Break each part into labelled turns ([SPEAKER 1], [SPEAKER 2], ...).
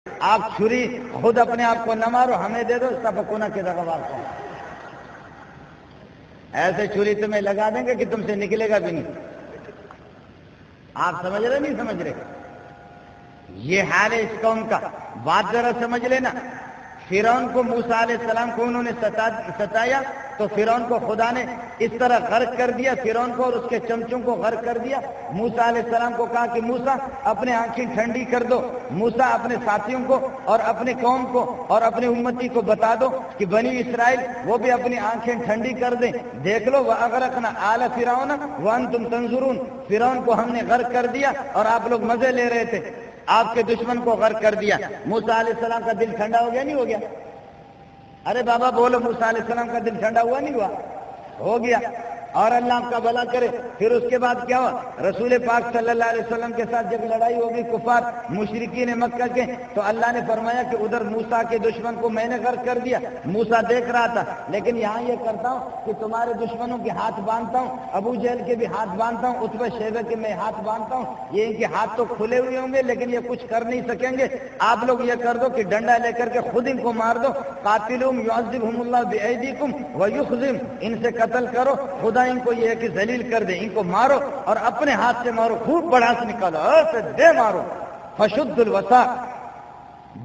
[SPEAKER 1] آپ چھری خود اپنے آپ کو نہ مارو، ہمیں دے دو، سبقنا کے رغبار کو ایسے چھری تمہیں لگا دیں گے کہ تم سے نکلے گا بھی نہیں۔ آپ سمجھ رہے نہیں سمجھ رہے؟ یہ حال ہے اس قوم کا۔ بات ذرا سمجھ لینا، فرعون کو موسیٰ علیہ السلام کو انہوں نے ستایا تو فرعون کو خدا نے اس طرح غرق کر دیا، فرعون کو اور اس کے چمچوں کو غرق کر دیا۔ موسیٰ علیہ السلام کو کہا کہ موسیٰ اپنے آنکھیں ٹھنڈی کر دو، موسیٰ اپنے ساتھیوں کو اور اپنے قوم کو اور اپنے امتی کو بتا دو کہ بنی اسرائیل وہ بھی اپنی آنکھیں ٹھنڈی کر دیں، دیکھ لو وَأَغْرَقْنَا آلَ فِرْعَوْنَ وَأَنْتُمْ تَنْظُرُونَ، فرعون کو ہم نے غرق کر دیا اور آپ لوگ مزے لے رہے تھے، آپ کے دشمن کو غرق کر دیا۔ موسیٰ علیہ السلام کا دل ٹھنڈا ہو گیا نہیں ہو گیا؟ ارے بابا بولو، موسیٰ علیہ السلام کا دل ٹھنڈا ہوا نہیں ہوا؟ ہو گیا۔ اور اللہ آپ کا بھلا کرے۔ پھر اس کے بعد کیا ہوا؟ رسول پاک صلی اللہ علیہ وسلم کے ساتھ جب لڑائی ہوگی کفار مشرکین مکہ کے، تو اللہ نے فرمایا کہ ادھر موسیٰ کے دشمن کو میں نے غرق کر دیا۔ موسیٰ دیکھ رہا تھا، لیکن یہاں یہ کرتا ہوں کہ تمہارے دشمنوں کے ہاتھ باندھتا ہوں، ابو جہل کے بھی ہاتھ باندھتا ہوں، عتبہ شیبہ کے میں ہاتھ باندھتا ہوں، یہ ان کے ہاتھ تو کھلے ہوئے ہوں گے لیکن یہ کچھ کر نہیں سکیں گے۔ آپ لوگ یہ کر دو کہ ڈنڈا لے کر کے خود ان کو مار دو، قاتلہم یعذبہم اللہ بایدیکم ویخزم، ان سے قتل کرو، خدا ان کو یہ ہے کہ ذلیل کر دے، ان کو مارو اور اپنے ہاتھ سے مارو، خوب بڑھاس نکالو، ایسے دے مارو، فشد الوثاق،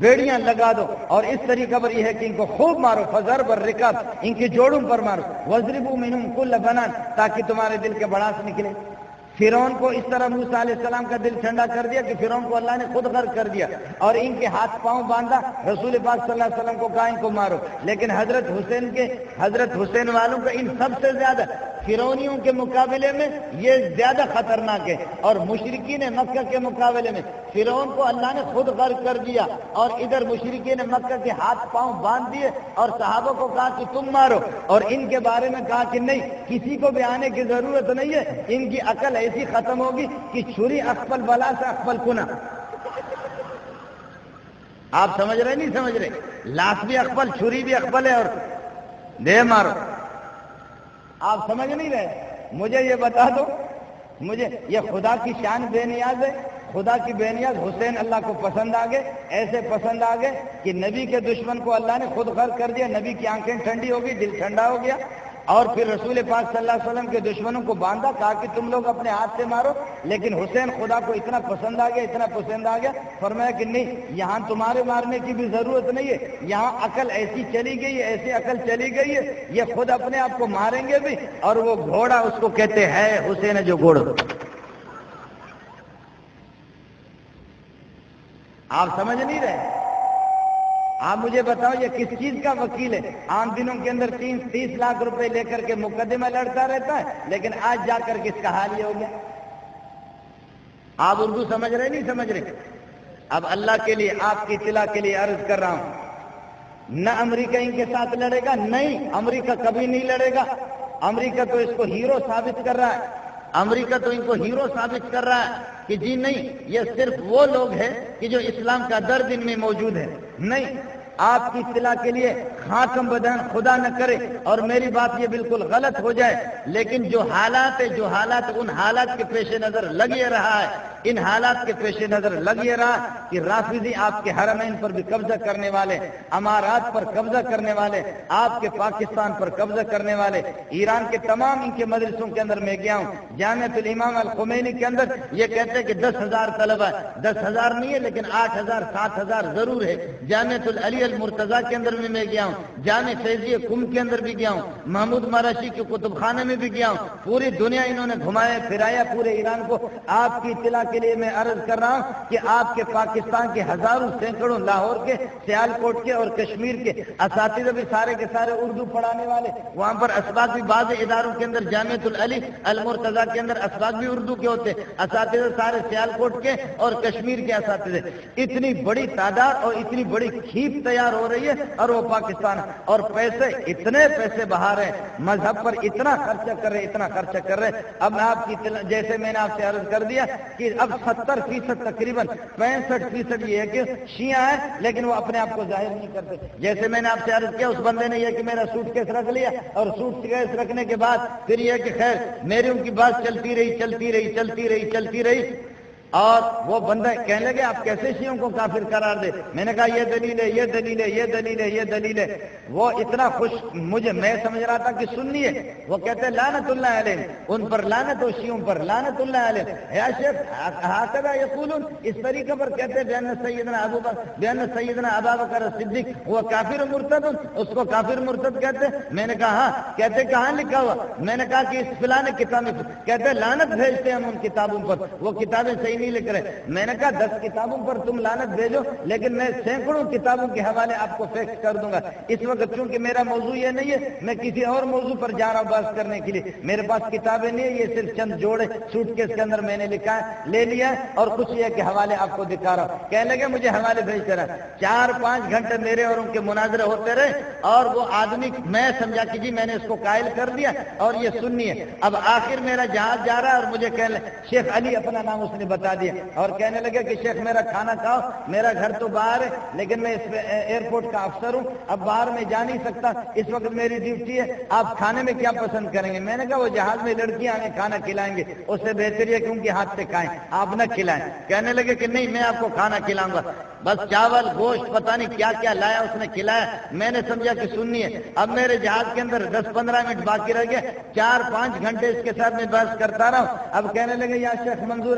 [SPEAKER 1] بیڑیاں لگا دو، اور اس طریقہ پر یہ ہے کہ ان کو خوب مارو، فضرب الرکاب، ان کی جوڑوں پر مارو، وضربوا منہم کل بنان، تاکہ تمہارے دل کے بڑھاس نکلے۔ فرعون کو اس طرح موسیٰ علیہ السلام کا دل ٹھنڈا کر دیا کہ فرعون کو اللہ نے خود غرق کر دیا اور ان کے ہاتھ پاؤں باندھا، رسول پاک صلی اللہ علیہ وسلم کو کہا ان کو مارو۔ لیکن حضرت حسین والوں کا ان سب سے زیادہ فرعونیوں کے مقابلے میں یہ زیادہ خطرناک ہے، اور مشرکین مکہ کے مقابلے میں فرعون کو اللہ نے خود غرق کر دیا، اور ادھر مشرکین مکہ کے ہاتھ پاؤں باندھ دیے اور صحابہ کو کہا کہ تم مارو، اور ان کے بارے میں کہا کہ نہیں، کسی کو بھی آنے کی ضرورت نہیں ہے، ان کی عقل ایسی ختم ہوگی کہ چھری اقبل بلا سے اقبل کنا۔ آپ سمجھ رہے نہیں سمجھ رہے؟ لاش بھی اقبل، چھری بھی اقبل ہے، اور دے مارو۔ آپ سمجھ نہیں رہے؟ مجھے یہ بتا دو، مجھے یہ خدا کی شان بے نیاز ہے، خدا کی بے نیاز حسین اللہ کو پسند آ گئے، ایسے پسند آ گئے کہ نبی کے دشمن کو اللہ نے خود غرق کر دیا، نبی کی آنکھیں ٹھنڈی ہو گئی، دل ٹھنڈا ہو گیا، اور پھر رسول پاک صلی اللہ علیہ وسلم کے دشمنوں کو باندھا، کہا کہ تم لوگ اپنے ہاتھ سے مارو، لیکن حسین خدا کو اتنا پسند آ گیا، اتنا پسند آ گیا، فرمایا کہ نہیں، یہاں تمہارے مارنے کی بھی ضرورت نہیں ہے، یہاں عقل ایسی چلی گئی ہے، ایسی عقل چلی گئی ہے، یہ خود اپنے آپ کو ماریں گے بھی، اور وہ گھوڑا اس کو کہتے ہیں حسین جو گھوڑا۔ آپ سمجھ نہیں رہے؟ آپ مجھے بتاؤ یہ کس چیز کا وکیل ہے؟ عام دنوں کے اندر 30 لاکھ روپے لے کر کے مقدمہ لڑتا رہتا ہے، لیکن آج جا کر کے اس کا حال یہ ہو گیا۔ آپ اردو سمجھ رہے نہیں سمجھ رہے؟ اب اللہ کے لیے، آپ کی اطلاع کے لیے عرض کر رہا ہوں، نہ امریکہ ان کے ساتھ لڑے گا، نہیں، امریکہ کبھی نہیں لڑے گا، امریکہ تو اس کو ہیرو ثابت کر رہا ہے، امریکہ تو ان کو ہیرو ثابت کر رہا ہے کہ جی نہیں، یہ صرف وہ لوگ ہیں کہ جو اسلام کا درد ان میں موجود ہے۔ نہیں، آپ کی اطلاع کے لیے خاتم بدن خدا نہ کرے اور میری بات یہ بالکل غلط ہو جائے، لیکن جو حالات ان حالات کے پیش نظر لگ یہ رہا ہے، ان حالات کے پیش نظر لگ یہ رہا کہ رافضی آپ کے حرمین پر بھی قبضہ کرنے والے، امارات پر قبضہ کرنے والے، آپ کے پاکستان پر قبضہ کرنے والے، ایران کے تمام ان کے مدرسوں کے اندر میں گیا ہوں، جامعۃ الامام الخمینی کے اندر یہ کہتے ہیں کہ 10,000 طلبہ، 10,000 نہیں ہے لیکن 8,000 7,000 ضرور ہے، جامعۃ العلی المرتضیٰ کے اندر میں گیا ہوں، جامع فیضیہ قم کے اندر بھی گیا ہوں، محمود مراشی کے کتب خانے میں بھی گیا ہوں، پوری دنیا انہوں نے گھمایا پھرایا پورے ایران کو۔ آپ کی اطلاع کے لیے میں عرض کر رہا ہوں کہ آپ کے پاکستان کے ہزاروں سینکڑوں، لاہور کے، سیال کوٹ کے اور کشمیر کے اساتذہ بھی سارے کے سارے اردو پڑھانے والے، وہاں پر اسباق بھی بعض اداروں کے اندر جامعۃ العلی المرتضیٰ کے اندر اسباق بھی اردو کے ہوتے، اساتذہ سارے سیال کوٹ کے اور کشمیر کے اساتذہ، اتنی بڑی تعداد اور اتنی بڑی کھیپ تیار ہو رہی ہے، اور وہ پاکستان اور پیسے، اتنے پیسے بہا رہے ہیں، مذہب پر اتنا خرچہ کر رہے، اتنا خرچہ کر رہے۔ اب آپ کی جیسے میں نے آپ سے عرض کر دیا کہ اب 70% تقریباً 65% یہ ہے کہ شیعہ ہے، لیکن وہ اپنے آپ کو ظاہر نہیں کرتے۔ جیسے میں نے آپ سے عرض کیا، اس بندے نے یہ کہ میرا سوٹ کیس رکھ لیا، اور سوٹ کیس رکھنے کے بعد پھر یہ کہ خیر میری ان کی بات چلتی رہی، اور وہ بندہ کہنے لگے آپ کیسے شیعوں کو کافر قرار دے؟ میں نے کہا یہ دلیل ہے، یہ دلیل ہے، یہ دلیل ہے، یہ دلیل ہے۔ وہ اتنا خوش، میں سمجھ رہا تھا کہ سنی ہے۔ وہ کہتے ہیں لعنت اللہ علیہ، ان پر لعنت ہو، شیعوں پر لعنت اللہ علیہ۔ یا شیخ ہکذا یقولون، اس طریقے پر کہتے ہیں بیان سیدنا ابا بکر صدیق وہ کافر مرتد، اس کو کافر مرتد کہتے ہیں۔ میں نے کہا ہاں۔ کہتے کہاں لکھا ہوا؟ میں نے کہا کہ اس فلاں کتاب میں۔ کہتے ہیں لعنت بھیجتے ہیں ہم ان کتابوں پر، وہ کتابیں صحیح نہیں لکھ رہے۔ میں نے کہا 10 کتابوں پر تم لعنت بھیجو، لیکن میں سینکڑوں کتابوں کے حوالے آپ کو فیکس کر دوں گا۔ اس وقت چونکہ میرا موضوع یہ نہیں ہے، میں کسی اور موضوع پر جا رہا ہوں بات کرنے کے لیے۔ میرے پاس کتابیں نہیں ہے، یہ صرف چند جوڑے سوٹ کیس کے اندر میں نے لکھا ہے، لے لیا ہے، اور کچھ یہ کہ حوالے آپ کو دکھا رہا ہوں۔ کہنے لگے مجھے حوالے بھیجتے رہا۔ 4-5 گھنٹے میرے اور ان کے مناظرے ہوتے رہے، اور وہ آدمی میں سمجھا کہ جی میں نے اس کو قائل کر دیا اور یہ سنی ہے۔ اب آخر میرا جہاز جا رہا ہے اور مجھے کہنے شیخ علی اپنا نام اس نے بتا دیا، اور کہنے لگے کہ شیخ میرا کھانا کھاؤ، میرا گھر تو باہر ہے لیکن میں اس ایئرپورٹ کا افسر ہوں، اب باہر میں جا نہیں سکتا، اس وقت میری ڈیوٹی ہے، آپ کھانے میں کیا پسند کریں گے؟ میں نے کہا وہ جہاز میں لڑکیاں آئیں کھانا کھلائیں گے، اس سے بہتر ہے کہ ان کے ہاتھ سے کھائیں، آپ نہ کھلائیں۔ کہنے لگے کہ نہیں میں آپ کو کھانا کھلاؤں گا۔ بس چاول گوشت پتہ نہیں کیا کیا لایا اس نے کھلایا، میں نے سمجھا کہ سننی ہے۔ اب میرے جہاز کے اندر 10-15 منٹ باقی رہ گئے، 4-5 گھنٹے اس کے ساتھ میں بحث کرتا رہا ہوں۔ اب کہنے لگے یا شیخ منظور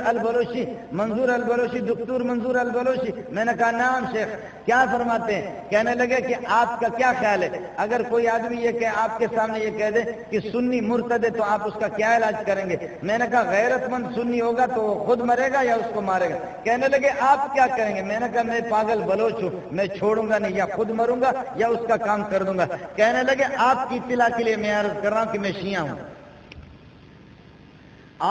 [SPEAKER 1] البلوچی، دکتور منظور البلوچی۔ میں نے کہا نام شیخ، کیا فرماتے ہیں؟ کہنے لگے کہ آپ کا کیا خیال ہے اگر کوئی آدمی یہ کہ آپ کے سامنے یہ کہہ دے کہ سنی مرتد ہے تو آپ اس کا کیا علاج کریں گے؟ میں نے کہا غیرت مند سنی ہوگا تو وہ خود مرے گا یا اس کو مارے گا؟ کہنے لگے آپ کیا کریں گے؟ میں نے کہا میں پاگل بلوچ ہوں، میں چھوڑوں گا نہیں، یا خود مروں گا یا اس کا کام کر دوں گا۔ کہنے لگے آپ کی اطلاع کے لیے میں عرض کر رہا ہوں کہ میں شیعہ ہوں،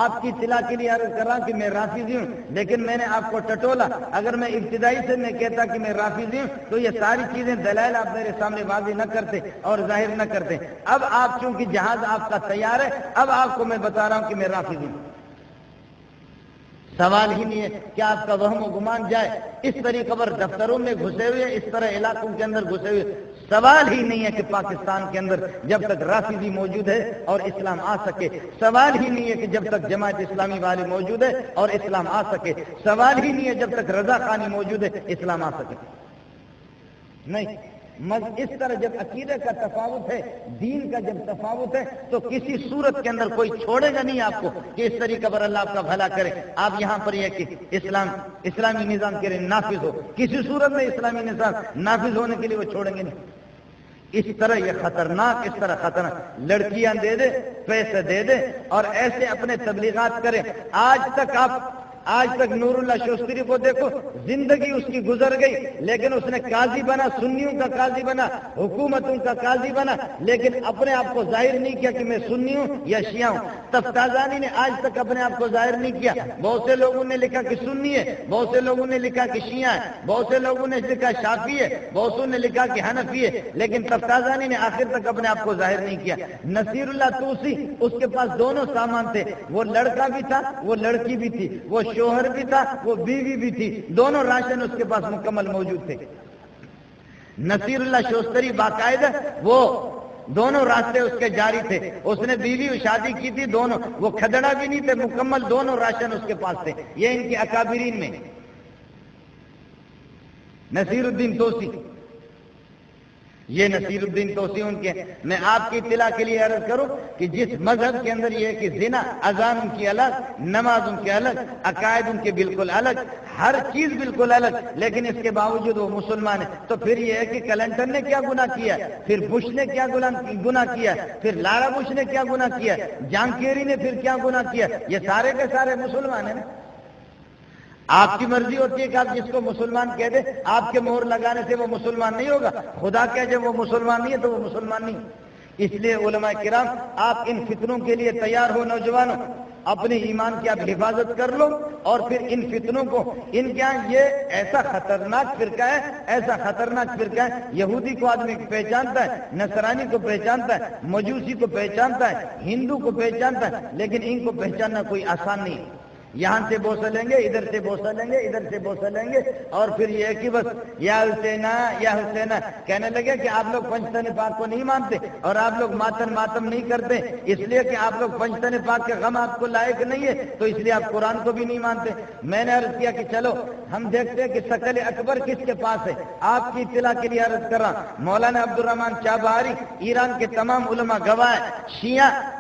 [SPEAKER 1] آپ کی اطلاع کے لیے عرض کر رہا ہوں کہ میں رافضی ہوں، لیکن میں نے آپ کو ٹٹولا۔ اگر میں ابتدائی سے میں کہتا کہ میں رافضی ہوں تو یہ ساری چیزیں دلائل آپ میرے سامنے واضح نہ کرتے اور ظاہر نہ کرتے۔ اب آپ چونکہ جہاز آپ کا تیار ہے، اب آپ کو میں بتا رہا ہوں کہ میں رافضی ہوں۔ سوال ہی نہیں ہے کہ آپ کا وہم و گمان جائے اس طریقے پر دفتروں میں گھسے ہوئے، اس طرح علاقوں کے اندر گھسے ہوئے۔ سوال ہی نہیں ہے کہ پاکستان کے اندر جب تک رافضی موجود ہے اور اسلام آ سکے، سوال ہی نہیں ہے کہ جب تک جماعت اسلامی والے موجود ہے اور اسلام آ سکے، سوال ہی نہیں ہے جب تک رضا خانی موجود ہے اسلام آ سکے۔ نہیں، اس طرح جب عقیدے کا تفاوت ہے، دین کا جب تفاوت ہے تو کسی صورت کے اندر کوئی چھوڑے گا نہیں آپ کو کہ اس طریقے پر اللہ آپ کا بھلا کرے، آپ یہاں پر یہ کہ اسلامی نظام کے لیے نافذ ہو، کسی صورت میں اسلامی نظام نافذ ہونے کے لیے وہ چھوڑیں گے نہیں۔ اس طرح یہ خطرناک، اس طرح خطرناک لڑکیاں دے دے، پیسے دے دے اور ایسے اپنے تبلیغات کرے۔ آج تک نور اللہ شوستری کو دیکھو، زندگی اس کی گزر گئی لیکن اس نے قاضی بنا، سنیوں کا قاضی بنا، حکومتوں کا قاضی بنا، لیکن اپنے آپ کو ظاہر نہیں کیا کہ میں سنی ہوں یا شیعہ ہوں۔ تفتازانی نے آج تک اپنے آپ کو ظاہر نہیں کیا۔ بہت سے لوگوں نے لکھا کہ سنی ہے، بہت سے لوگوں نے لکھا کہ شیعہ ہے، بہت سے لوگوں نے لکھا شافعی ہے، بہت سے نے لکھا کہ حنفی ہے، لیکن تفتازانی نے آخر تک اپنے آپ کو ظاہر نہیں کیا۔ نصیر اللہ توسی، اس کے پاس دونوں سامان تھے، وہ لڑکا بھی تھا، وہ لڑکی بھی تھی، وہ شوہر بھی تھا، وہ بیوی بھی تھی، دونوں راشن اس کے پاس مکمل موجود تھے۔ نصیر اللہ شوستری باقاعدہ وہ دونوں راستے اس کے جاری تھے، اس نے بیوی شادی کی تھی، دونوں وہ کھدڑا بھی نہیں تھے، مکمل دونوں راشن اس کے پاس تھے۔ یہ ان کی اکابرین میں نصیر الدین توسی، یہ نصیر الدین توسی ان کے۔ میں آپ کی اطلاع کے لیے عرض کروں کہ جس مذہب کے اندر یہ ہے کہ زنا، اذان ان کی الگ، نماز ان کے الگ، عقائد ان کے بالکل الگ، ہر چیز بالکل الگ، لیکن اس کے باوجود وہ مسلمان ہے، تو پھر یہ ہے کہ کلنٹن نے کیا گناہ کیا، پھر بش نے کیا گناہ کیا، پھر لارا بش نے کیا گناہ کیا، جان کیری نے پھر کیا گناہ کیا؟ یہ سارے کے سارے مسلمان ہیں نا۔ آپ کی مرضی ہوتی ہے کہ آپ جس کو مسلمان کہہ دیں، آپ کے مہر لگانے سے وہ مسلمان نہیں ہوگا، خدا کہہ جب وہ مسلمان نہیں ہے تو وہ مسلمان نہیں۔ اس لیے علماء کرام، آپ ان فتنوں کے لیے تیار ہو، نوجوانوں، اپنے ایمان کی آپ حفاظت کر لو، اور پھر ان فتنوں کو، ان کیا یہ ایسا خطرناک فرقہ ہے، ایسا خطرناک فرقہ ہے، یہودی کو آدمی پہچانتا ہے، نصرانی کو پہچانتا ہے، مجوسی کو پہچانتا ہے، ہندو کو پہچانتا ہے، لیکن ان کو پہچاننا کوئی آسان نہیں ہے۔ یہاں سے بوسہ لیں گے، ادھر سے بوسہ لیں گے، ادھر سے بوسہ لیں گے، اور پھر یہ ہے کہ بس یا حسینہ یا حسینہ کہنے لگے کہ آپ لوگ پنجتن پاک کو نہیں مانتے اور آپ لوگ ماتم نہیں کرتے، اس لیے کہ آپ لوگ پنجتن پاک کے غم آپ کو لائق نہیں ہے، تو اس لیے آپ قرآن کو بھی نہیں مانتے۔ میں نے عرض کیا کہ چلو ہم دیکھتے ہیں کہ ثقل اکبر کس کے پاس ہے۔ آپ کی اطلاع کے لیے عرض کر رہا ہوں، مولانا عبدالرحمن چابہاری، ایران کے تمام علماء گواہ، شیعہ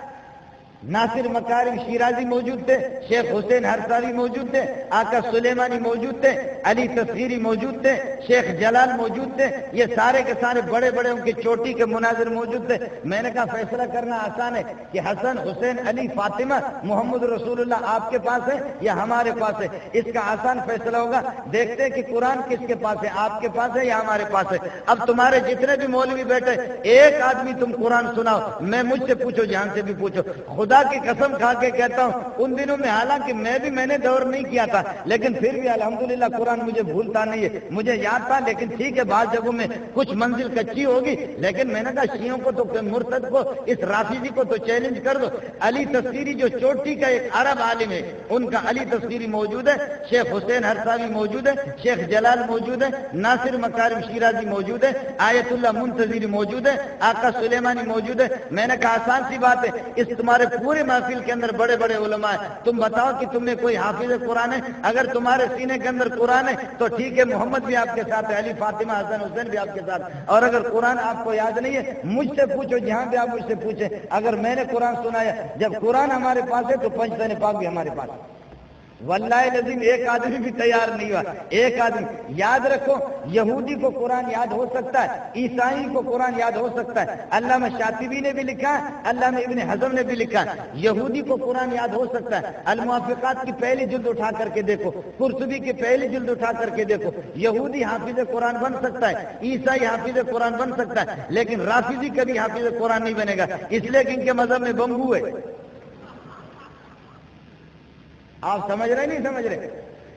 [SPEAKER 1] ناصر مکارم شیرازی موجود تھے، شیخ حسین ہرساوی موجود تھے، آقا سلیمانی موجود تھے، علی تصغیری موجود تھے، شیخ جلال موجود تھے، یہ سارے کے سارے بڑے بڑے ان کی چوٹی کے مناظر موجود تھے۔ میں نے کہا فیصلہ کرنا آسان ہے کہ حسن حسین علی فاطمہ محمد رسول اللہ آپ کے پاس ہے یا ہمارے پاس ہے، اس کا آسان فیصلہ ہوگا۔ دیکھتے ہیں کہ قرآن کس کے پاس ہے، آپ کے پاس ہے یا ہمارے پاس ہے۔ اب تمہارے جتنے بھی مولوی بیٹھے، ایک آدمی تم قرآن سناؤ، میں مجھ سے پوچھو، جہاں سے بھی پوچھو، خدا کی قسم کھا کے کہتا ہوں ان دنوں میں حالانکہ میں نے دور نہیں کیا تھا، لیکن پھر بھی الحمدللہ قرآن مجھے بھولتا نہیں ہے، مجھے یاد تھا، لیکن ٹھیک ہے بعض جگہوں میں کچھ منزل کچی ہوگی، لیکن میں نے کہا شیعوں کو تو مرتد کو، اس رافضی کو تو چیلنج کر دو۔ علی تصغیری جو چوٹی کا ایک عرب عالم ہے، ان کا علی تصغیری موجود ہے، شیخ حسین ہرساوی موجود ہے، شیخ جلال موجود ہے، ناصر مکارم شیرازی موجود ہے، آیت اللہ منتظری موجود ہے، آقا سلیمانی موجود ہے۔ میں نے کہا آسان سی بات ہے، اس تمہارے پورے محفل کے اندر بڑے بڑے علماء ہیں، تم بتاؤ کہ تم میں کوئی حافظ قرآن ہے؟ اگر تمہارے سینے کے اندر قرآن ہے تو ٹھیک ہے، محمد بھی آپ کے ساتھ ہے، علی فاطمہ حسن حسین بھی آپ کے ساتھ، اور اگر قرآن آپ کو یاد نہیں ہے مجھ سے پوچھو، جہاں بھی آپ مجھ سے پوچھیں، اگر میں نے قرآن سنایا، جب قرآن ہمارے پاس ہے تو پنجتن پاک بھی ہمارے پاس ہے۔ واللہ العظیم ایک آدمی بھی تیار نہیں ہوا، ایک آدمی۔ یاد رکھو، یہودی کو قرآن یاد ہو سکتا ہے، عیسائی کو قرآن یاد ہو سکتا ہے، علامہ شاطبی نے بھی لکھا ہے، علامہ ابن حزم نے بھی لکھا ہے، یہودی کو قرآن یاد ہو سکتا ہے۔ الموافقات کی پہلی جلد اٹھا کر کے دیکھو، قرطبی کی پہلی جلد اٹھا کر کے دیکھو، یہودی حافظ قرآن بن سکتا ہے، عیسائی حافظ قرآن بن سکتا ہے، لیکن رافضی کبھی حافظ قرآن نہیں بنے گا، اس لیے کہ ان کے مذہب میں بمبو ہے۔ آپ سمجھ رہے نہیں سمجھ رہے؟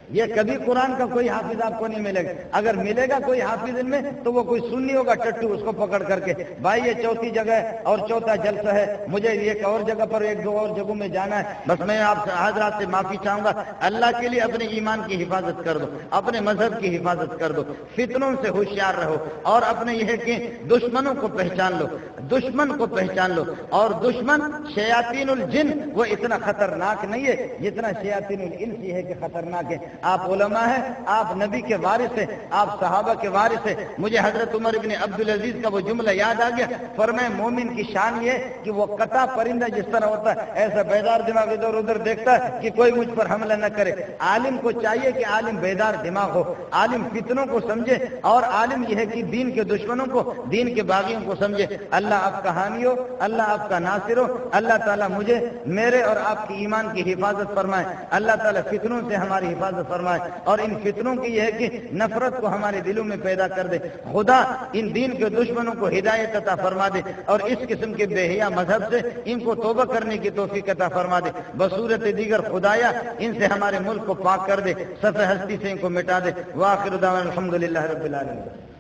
[SPEAKER 1] یہ کبھی قرآن کا کوئی حافظ آپ کو نہیں ملے گا، اگر ملے گا کوئی حافظ ان میں تو وہ کوئی سنی ہوگا ٹٹو، اس کو پکڑ کر کے بھائی یہ چوتھی جگہ ہے اور چوتھا جلسہ ہے، مجھے ایک اور جگہ پر ایک دو اور جگہوں میں جانا ہے، بس میں آپ حضرات سے معافی چاہوں گا، اللہ کے لیے اپنے ایمان کی حفاظت کر دو، اپنے مذہب کی حفاظت کر دو، فتنوں سے ہوشیار رہو، اور اپنے یہ ہے کہ دشمنوں کو پہچان لو، دشمن کو پہچان لو، اور دشمن شیاطین الجن وہ اتنا خطرناک نہیں ہے جتنا شیاطین الانس یہ ہے کہ خطرناک ہے۔ آپ علماء ہیں، آپ نبی کے وارث ہیں، آپ صحابہ کے وارث ہیں۔ مجھے حضرت عمر ابن عبدالعزیز کا وہ جملہ یاد آ گیا، فرمائے مومن کی شان یہ کہ وہ قطع پرندہ جس طرح ہوتا ہے ایسا بیدار دماغ ادھر ادھر دیکھتا ہے کہ کوئی مجھ پر حملہ نہ کرے۔ عالم کو چاہیے کہ عالم بیدار دماغ ہو، عالم فتنوں کو سمجھے، اور عالم یہ ہے کہ دین کے دشمنوں کو، دین کے باغیوں کو سمجھے۔ اللہ آپ کا حامی ہو، اللہ آپ کا ناصر ہو، اللہ تعالیٰ مجھے، میرے اور آپ کی ایمان کی حفاظت فرمائے، اللہ تعالیٰ فتنوں سے ہماری حفاظت فرمائے، اور ان فتنوں کی یہ ہے کہ نفرت کو ہمارے دلوں میں پیدا کر دے۔ خدا ان دین کے دشمنوں کو ہدایت عطا فرما دے، اور اس قسم کے بے حیا مذہب سے ان کو توبہ کرنے کی توفیق عطا فرما دے۔ بصورت دیگر خدایا ان سے ہمارے ملک کو پاک کر دے، صفحہ ہستی سے ان کو مٹا دے۔ وآخر دعوانا الحمدللہ رب العالمین۔